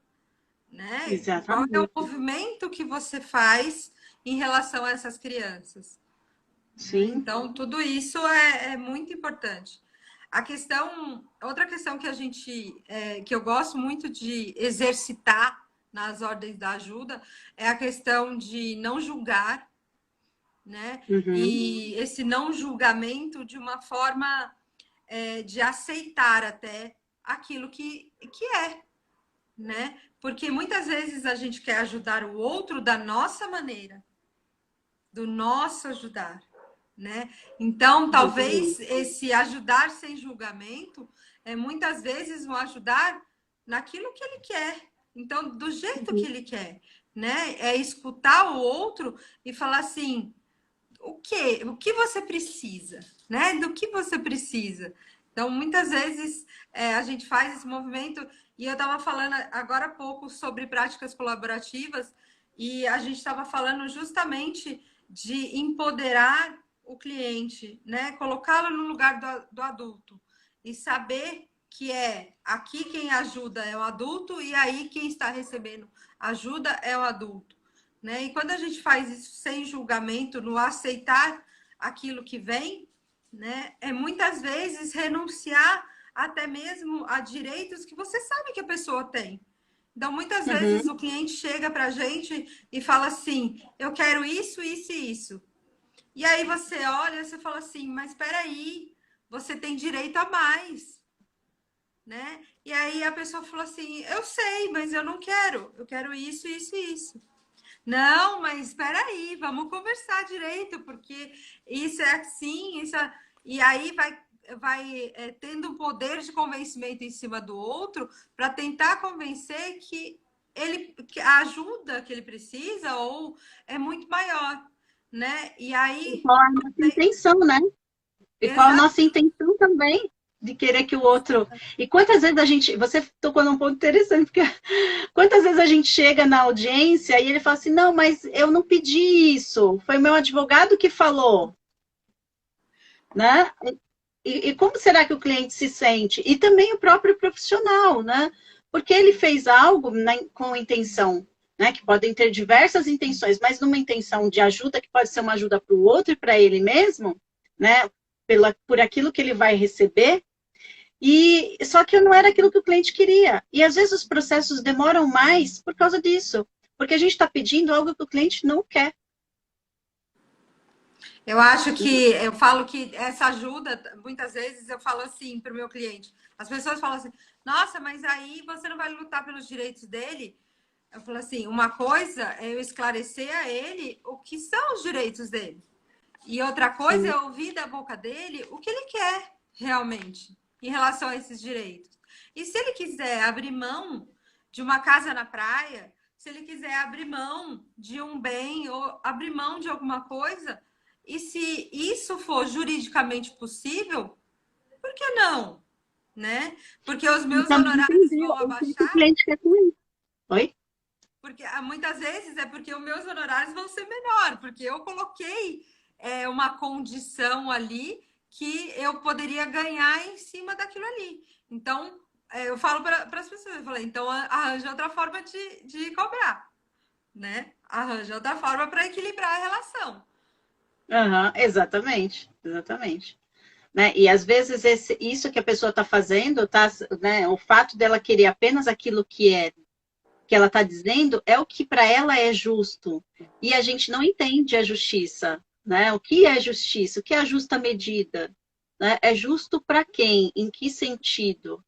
né? Qual é o Exatamente. movimento que você faz em relação a essas crianças? Né? Sim. Então, tudo isso é muito importante. Outra questão que que eu gosto muito de exercitar nas ordens da ajuda é a questão de não julgar, né? Uhum. E esse não julgamento de uma forma de aceitar até aquilo que é, né? Porque muitas vezes a gente quer ajudar o outro da nossa maneira, do nosso ajudar, né? Então, talvez Exatamente. esse ajudar sem julgamento muitas vezes um ajudar naquilo que ele quer. Então, do jeito que Uhum. ele quer, né? É escutar o outro e falar assim: o que você precisa, né? Do que você precisa? Então, muitas vezes, a gente faz esse movimento, e eu estava falando agora há pouco sobre práticas colaborativas, e a gente estava falando justamente de empoderar o cliente, né? Colocá-lo no lugar do adulto e saber que aqui quem ajuda é o adulto e aí quem está recebendo ajuda é o adulto, né? E quando a gente faz isso sem julgamento, no aceitar aquilo que vem, né? É muitas vezes renunciar até mesmo a direitos que você sabe que a pessoa tem. Então, muitas vezes Uhum, o cliente chega para a gente e fala assim: eu quero isso, isso e isso. E aí você olha e você fala assim: mas espera aí, você tem direito a mais, né? E aí a pessoa falou assim: eu sei, mas eu quero isso, isso e isso. Não, mas espera aí, vamos conversar direito, porque isso é assim, e aí vai tendo um poder de convencimento em cima do outro para tentar convencer que a ajuda que ele precisa ou é muito maior, né? E e aí qual a nossa intenção, né? E qual a nossa exatamente. intenção também de querer que o outro. E quantas vezes a gente. Você tocou num ponto interessante, porque quantas vezes a gente chega na audiência e ele fala assim: não, mas eu não pedi isso, foi meu advogado que falou, né? E como será que o cliente se sente? E também o próprio profissional, né? Porque ele fez algo com intenção, né? Que podem ter diversas intenções, mas numa intenção de ajuda, que pode ser uma ajuda para o outro e para ele mesmo, né? Por aquilo que ele vai receber. E só que não era aquilo que o cliente queria. E às vezes os processos demoram mais por causa disso. Porque a gente está pedindo algo que o cliente não quer. Eu acho que eu falo que essa ajuda, muitas vezes eu falo assim para o meu cliente. As pessoas falam assim: nossa, mas aí você não vai lutar pelos direitos dele? Eu falo assim: uma coisa é eu esclarecer a ele o que são os direitos dele, e outra coisa Sim. é ouvir da boca dele o que ele quer realmente em relação a esses direitos. E se ele quiser abrir mão de uma casa na praia, se ele quiser abrir mão de um bem ou abrir mão de alguma coisa, e se isso for juridicamente possível, por que não? Né? Porque os E meus também honorários entender vão o que o abaixar, cliente quer com isso. Oi? porque muitas vezes é porque os meus honorários vão ser menor, porque eu coloquei uma condição ali que eu poderia ganhar em cima daquilo ali. Então, eu falo para as pessoas, eu falei, então arranja outra forma de cobrar, né? Arranja outra forma para equilibrar a relação. Uhum, exatamente, exatamente. Né? E às vezes isso que a pessoa está fazendo, tá, né, o fato dela querer apenas aquilo que ela está dizendo é o que para ela é justo. E a gente não entende a justiça. Né? O que é justiça? O que é a justa medida? Né? É justo para quem? Em que sentido?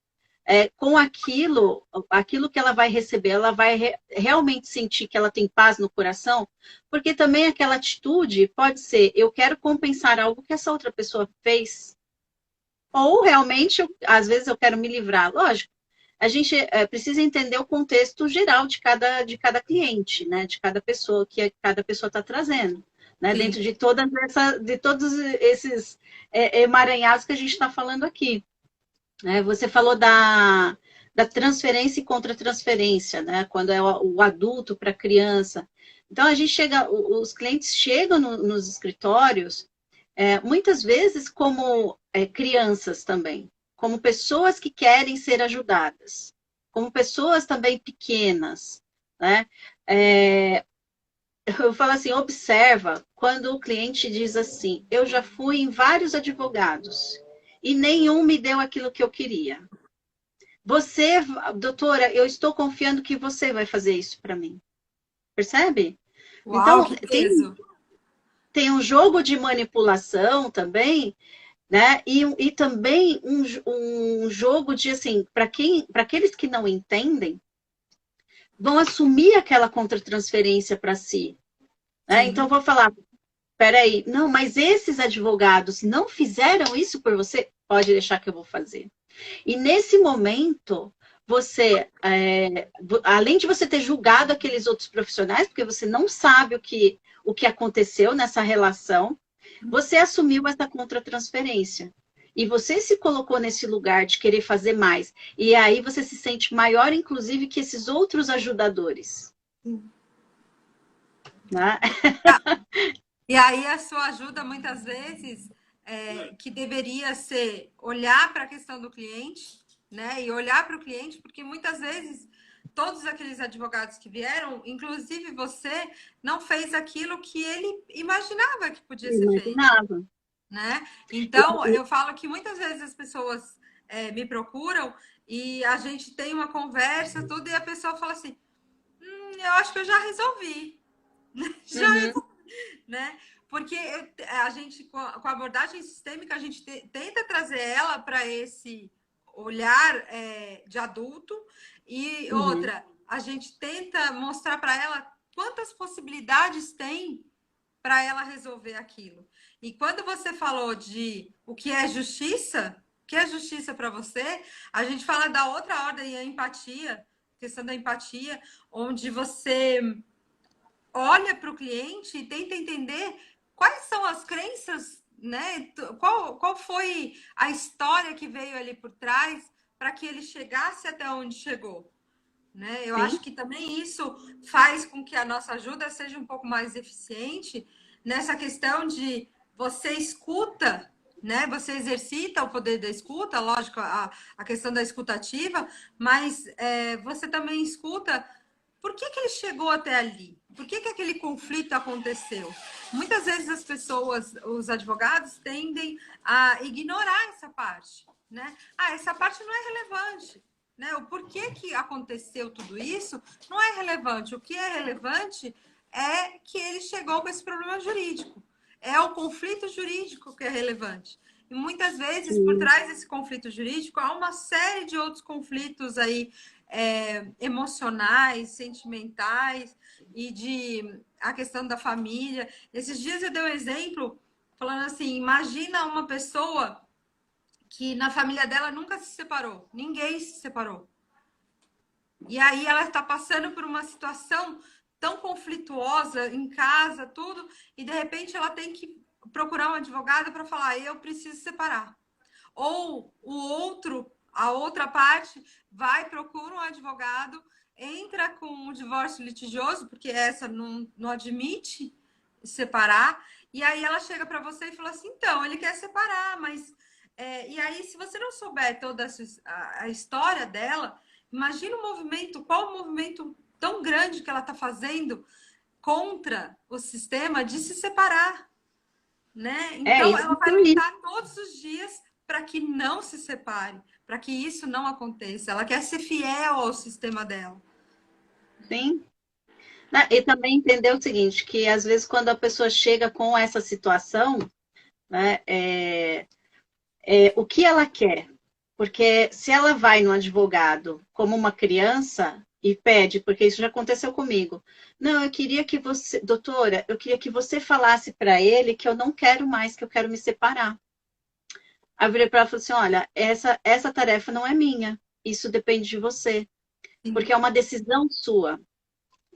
Com aquilo que ela vai receber, ela vai realmente sentir que ela tem paz no coração, porque também aquela atitude pode ser, eu quero compensar algo que essa outra pessoa fez, ou realmente, às vezes eu quero me livrar. Lógico, a gente precisa entender o contexto geral de cada cliente, né? De cada pessoa que cada pessoa está trazendo. Né, dentro Sim, de todos esses emaranhados que a gente está falando aqui. Né? Você falou da transferência e contra-transferência, né? Quando é o adulto para a criança. Então, os clientes chegam nos escritórios, muitas vezes como crianças também, como pessoas que querem ser ajudadas, como pessoas também pequenas, né? Eu falo assim, observa quando o cliente diz assim, eu já fui em vários advogados e nenhum me deu aquilo que eu queria. Você, doutora, eu estou confiando que você vai fazer isso para mim. Percebe? uau, Então, que tem, peso. tem um jogo de manipulação também, né? E também um jogo de assim, para aqueles que não entendem, vão assumir aquela contratransferência para si. Né? Então, Sim, vou falar, peraí, não, mas esses advogados não fizeram isso por você? Pode deixar que eu vou fazer. E nesse momento, além de você ter julgado aqueles outros profissionais, porque você não sabe o que aconteceu nessa relação, você assumiu essa contratransferência. e você se colocou nesse lugar de querer fazer mais, e aí você se sente maior, inclusive, que esses outros ajudadores. Né? E aí a sua ajuda, muitas vezes, que deveria ser olhar para a questão do cliente, né? E olhar para o cliente, porque muitas vezes todos aqueles advogados que vieram, inclusive você, não fez aquilo que ele imaginava que podia ser feito, Imaginava. né? Então, eu falo que muitas vezes as pessoas me procuram e a gente tem uma conversa, tudo, e a pessoa fala assim, eu acho que eu já resolvi. Já Uhum, né? Porque a gente, com a abordagem sistêmica, a gente tenta trazer ela para esse olhar de adulto e uhum. outra, a gente tenta mostrar para ela quantas possibilidades tem para ela resolver aquilo. E quando você falou de o que é justiça para você, a gente fala da outra ordem, a empatia, questão da empatia, onde você olha para o cliente e tenta entender quais são as crenças, né? Qual foi a história que veio ali por trás para que ele chegasse até onde chegou, né? Eu acho Sim, que também isso faz com que a nossa ajuda seja um pouco mais eficiente nessa questão de você escuta, né? Você exercita o poder da escuta, lógico, a questão da escutativa, mas você também escuta por que ele chegou até ali? Por que aquele conflito aconteceu? Muitas vezes as pessoas, os advogados, tendem a ignorar essa parte, né? Ah, essa parte não é relevante, né? O porquê que aconteceu tudo isso não é relevante. O que é relevante é que ele chegou com esse problema jurídico. É o conflito jurídico que é relevante. E muitas vezes, por sim, trás desse conflito jurídico, há uma série de outros conflitos aí emocionais, sentimentais e de a questão da família. Esses dias eu dei um exemplo falando assim: imagina uma pessoa que na família dela nunca se separou, ninguém se separou. E aí ela está passando por uma situação tão conflituosa em casa, tudo, e de repente ela tem que procurar um advogado para falar: eu preciso separar. Ou o outro, a outra parte, vai, procura um advogado, entra com um divórcio litigioso, porque essa não admite separar, e aí ela chega para você e fala assim: então, ele quer separar, mas. E aí, se você não souber toda a história dela, imagina o movimento, qual o movimento tão grande que ela está fazendo contra o sistema de se separar, né? Então, isso ela vai aí, lutar todos os dias para que não se separe, para que isso não aconteça. Ela quer ser fiel ao sistema dela. sim. Né, e também entender o seguinte, que às vezes quando a pessoa chega com essa situação, né, o que ela quer? Porque se ela vai no advogado como uma criança e pede, porque isso já aconteceu comigo, não, eu queria que você, doutora, eu queria que você falasse para ele que eu não quero mais, que eu quero me separar. Aí eu virei para ela e falei assim, olha, essa tarefa não é minha, isso depende de você, Sim, porque é uma decisão sua.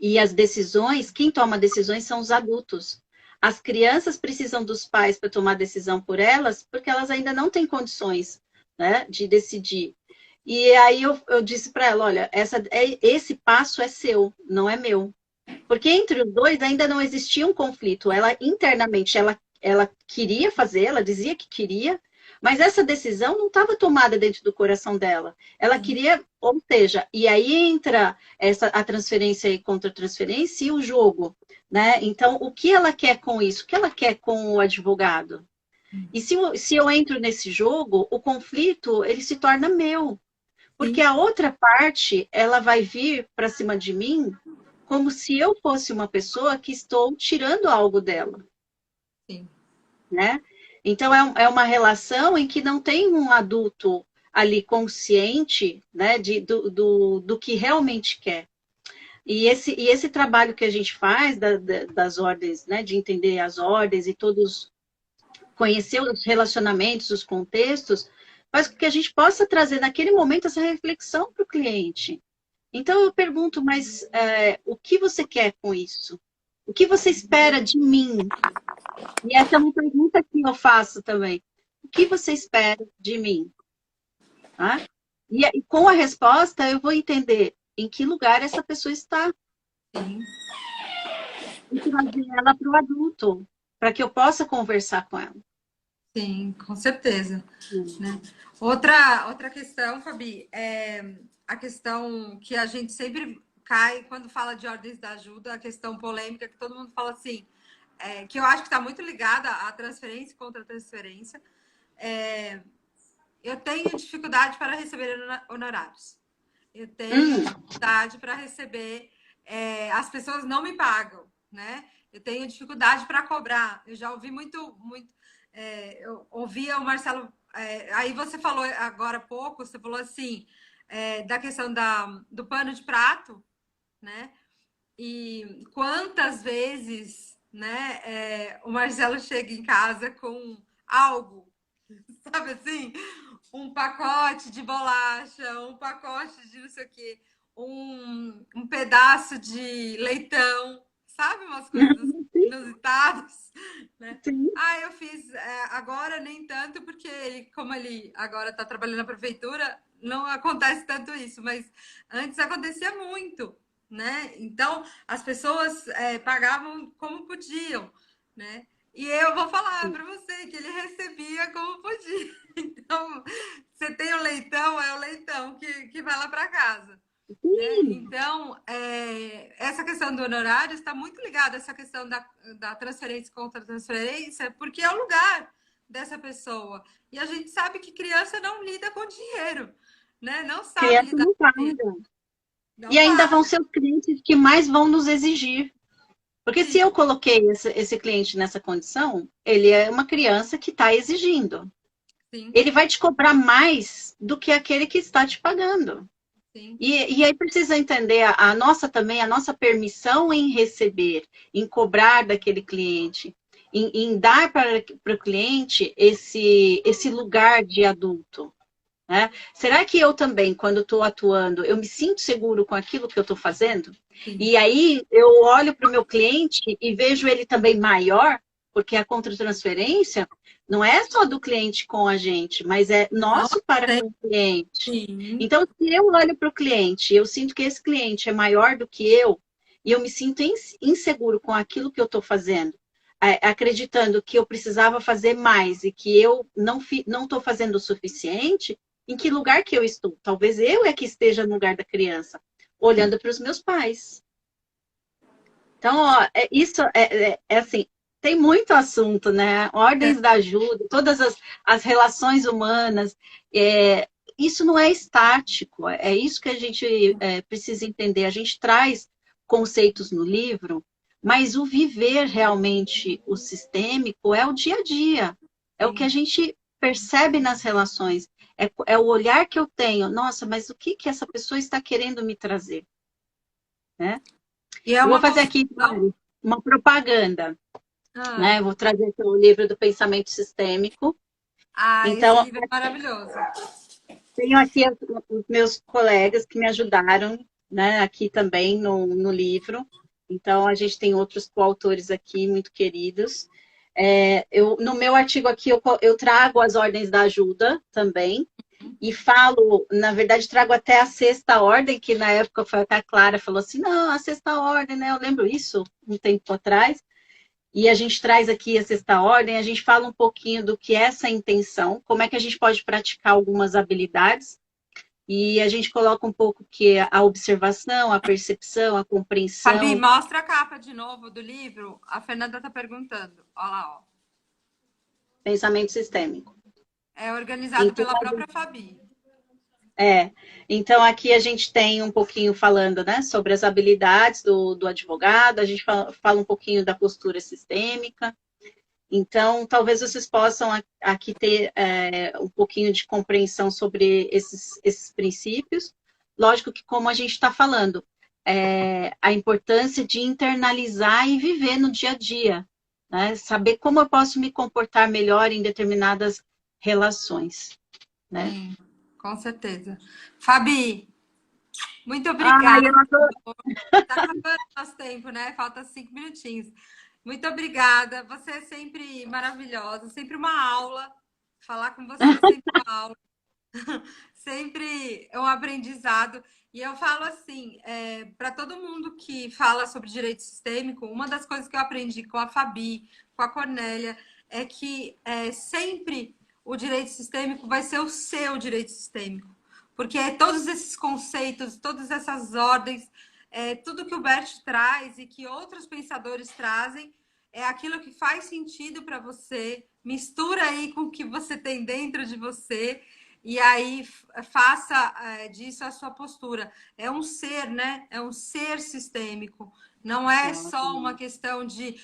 E as decisões, quem toma decisões são os adultos. As crianças precisam dos pais para tomar decisão por elas, porque elas ainda não têm condições, né, de decidir. E aí eu disse para ela, olha, esse passo é seu, não é meu. Porque entre os dois ainda não existia um conflito. Ela internamente, ela queria fazer, ela dizia que queria, mas essa decisão não estava tomada dentro do coração dela. Ela sim, queria, ou seja, e aí entra a transferência e contra-transferência e o jogo, né? Então, o que ela quer com isso? O que ela quer com o advogado? E se eu entro nesse jogo, o conflito, ele se torna meu. Porque sim, a outra parte, ela vai vir para cima de mim como se eu fosse uma pessoa que estou tirando algo dela, sim. né? Então é uma relação em que não tem um adulto ali consciente, né, do que realmente quer. E esse trabalho que a gente faz das ordens, né, de entender as ordens e todos conhecer os relacionamentos, os contextos, faz com que a gente possa trazer naquele momento essa reflexão para o cliente. Então eu pergunto, mas o que você quer com isso? O que você espera de mim? E essa é uma pergunta que eu faço também. O que você espera de mim? Tá? E com a resposta, eu vou entender em que lugar essa pessoa está Sim, e trazer ela para o adulto, para que eu possa conversar com ela. sim, com certeza. Hum. Né? Outra questão, Fabi, é a questão que a gente sempre cai quando fala de ordens da ajuda, a questão polêmica que todo mundo fala assim, que eu acho que está muito ligada à transferência e contra-transferência. Eu tenho dificuldade para receber honorários. Eu tenho dificuldade para receber, as pessoas não me pagam, né? Eu tenho dificuldade para cobrar. Eu já ouvi muito. Eu ouvia o Marcelo. Aí você falou agora há pouco, você falou assim, da questão do pano de prato, né? E quantas vezes, né, o Marcelo chega em casa com algo, sabe assim? Um pacote de bolacha, um pacote de não sei o quê, um pedaço de leitão, sabe? Umas coisas inusitadas, né? Sim. Ah, eu fiz agora nem tanto, porque como ele agora está trabalhando na prefeitura, não acontece tanto isso, mas antes acontecia muito, né? Então as pessoas pagavam como podiam, né? E eu vou falar para você que ele recebia como podia. Então, você tem o leitão, é o leitão que vai lá para casa. Né? Sim. Então, essa questão do honorário está muito ligada a essa questão da transferência contra transferência, porque é o lugar dessa pessoa. E a gente sabe que criança não lida com dinheiro, né? Não sabe Criança lidar não com dinheiro. paga. E Não ainda vão paga, ser os clientes que mais vão nos exigir. Porque se eu sim, coloquei esse cliente nessa condição, ele é uma criança que está exigindo. sim, Ele vai te cobrar mais do que aquele que está te pagando. sim. E aí precisa entender a nossa também, a nossa permissão em receber, em cobrar daquele cliente, em dar para o cliente esse lugar de adulto. Né? Será que eu também, quando estou atuando, eu me sinto seguro com aquilo que eu estou fazendo? Sim. E aí eu olho para o meu cliente e vejo ele também maior, porque a contratransferência não é só do cliente com a gente, mas é Não, nosso para tem, com o cliente. sim. Então, se eu olho para o cliente, eu sinto que esse cliente é maior do que eu, e eu me sinto inseguro com aquilo que eu estou fazendo, acreditando que eu precisava fazer mais e que eu não estou fazendo o suficiente, em que lugar que eu estou? Talvez eu é que esteja no lugar da criança, olhando para os meus pais. Então, ó, isso é assim, tem muito assunto, né? Ordens da ajuda, todas as relações humanas, isso não é estático, é isso que a gente precisa entender. A gente traz conceitos no livro, mas o viver realmente o sistêmico é o dia a dia, é o que a Sim. gente percebe nas relações, é o olhar que eu tenho. Nossa, mas o que que essa pessoa está querendo me trazer, né? E é Eu vou uma fazer aqui, construção. Mari, uma propaganda, Ah, né? Eu vou trazer aqui o livro do pensamento sistêmico. esse Então, livro é maravilhoso. tenho aqui os meus colegas que me ajudaram, né, aqui também no livro. Então, a gente tem outros coautores aqui muito queridos. No meu artigo aqui, eu trago as ordens da ajuda também. E falo, na verdade, trago até a sexta ordem, que na época foi até a Clara falou assim: não, a sexta ordem, né? Eu lembro isso um tempo atrás. E a gente traz aqui a sexta ordem, a gente fala um pouquinho do que é essa intenção, como é que a gente pode praticar algumas habilidades, e a gente coloca um pouco que é a observação, a percepção, a Fabi, compreensão, mostra a capa de novo do livro. A Fernanda tá perguntando. Olha lá, ó. pensamento sistêmico. É organizado Então, pela própria Fabi. é, então aqui a gente tem um pouquinho falando, né, sobre as habilidades do advogado, a gente fala um pouquinho da postura sistêmica. Então, talvez vocês possam aqui ter um pouquinho de compreensão sobre esses princípios. Lógico que, como a gente está falando, a importância de internalizar e viver no dia a dia, né? Saber como eu posso me comportar melhor em determinadas relações, né? Sim, com certeza. Fabi, muito Ai, obrigada. eu adoro. Tá acabando nosso tempo, né? Falta 5 minutinhos. Muito obrigada. Você é sempre maravilhosa, sempre uma aula. Falar com você é sempre uma aula, sempre é um aprendizado. E eu falo assim, para todo mundo que fala sobre direito sistêmico, uma das coisas que eu aprendi com a Fabi, com a Cornélia, é que sempre o direito sistêmico vai ser o seu direito sistêmico. Porque todos esses conceitos, todas essas ordens, tudo que o Bert traz e que outros pensadores trazem, é aquilo que faz sentido para você, mistura aí com o que você tem dentro de você e aí faça disso a sua postura. É um ser, né? É um ser sistêmico. Não é só uma questão de,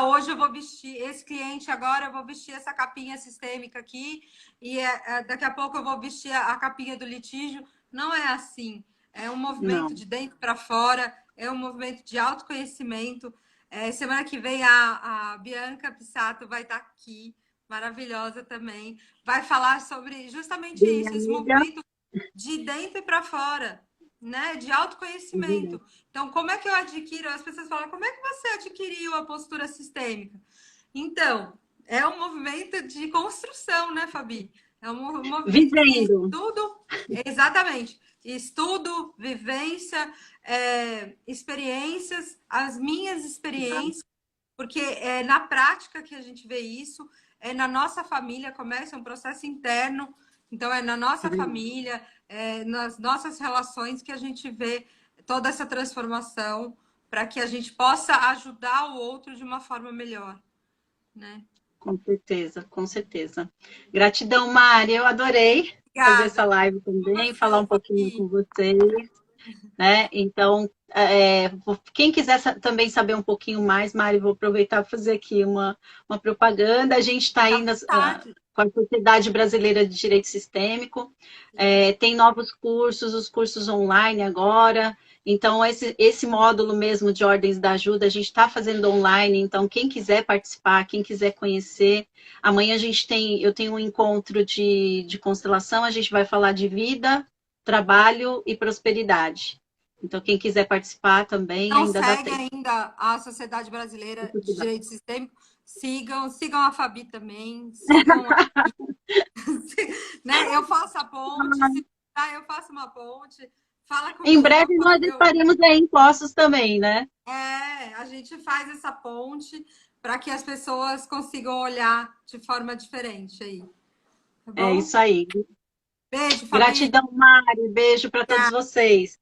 hoje eu vou vestir, esse cliente agora eu vou vestir essa capinha sistêmica aqui e daqui a pouco eu vou vestir a capinha do litígio. Não é assim. É um movimento Não. de dentro para fora, é um movimento de autoconhecimento. Semana que vem a Bianca Pissato vai estar aqui, maravilhosa também. Vai falar sobre justamente Minha isso, esse amiga. movimento de dentro para fora, né? De autoconhecimento. Então, como é que eu adquiro? As pessoas falam, como é que você adquiriu a postura sistêmica? Então, é um movimento de construção, né, Fabi? É um movimento de Vivendo. estudo, exatamente. Estudo, vivência, experiências, as minhas experiências, porque é na prática que a gente vê isso, é na nossa família, começa um processo interno, então é na nossa família, nas nossas relações que a gente vê toda essa transformação para que a gente possa ajudar o outro de uma forma melhor, né? Com certeza, com certeza. Gratidão, Mari. Eu adorei fazer essa Obrigada. live Com também, falar você, um pouquinho Fabi. com vocês, né? Então, quem quiser também saber um pouquinho mais, Mari, vou aproveitar para fazer aqui uma propaganda. A gente está Fica à aí vontade. com a Sociedade Brasileira de Direito Sistêmico, tem novos cursos, os cursos online agora. Então, esse módulo mesmo de ordens da ajuda, a gente está fazendo online. Então, quem quiser participar, quem quiser conhecer, amanhã eu tenho um encontro de constelação, a gente vai falar de vida, trabalho e prosperidade. Então, quem quiser participar também, Não ainda dá segue tempo. ainda a Sociedade Brasileira de Direito Sistêmico, sigam a Fabi também, sigam a... né? Eu faço a ponte, se eu faço uma ponte, fala Em comigo que eu breve faço. nós estaremos aí em Poços também, né? A gente faz essa ponte para que as pessoas consigam olhar de forma diferente aí, tá É bom? isso aí. Beijo, Fabi. Gratidão, Mari. Beijo para todos vocês.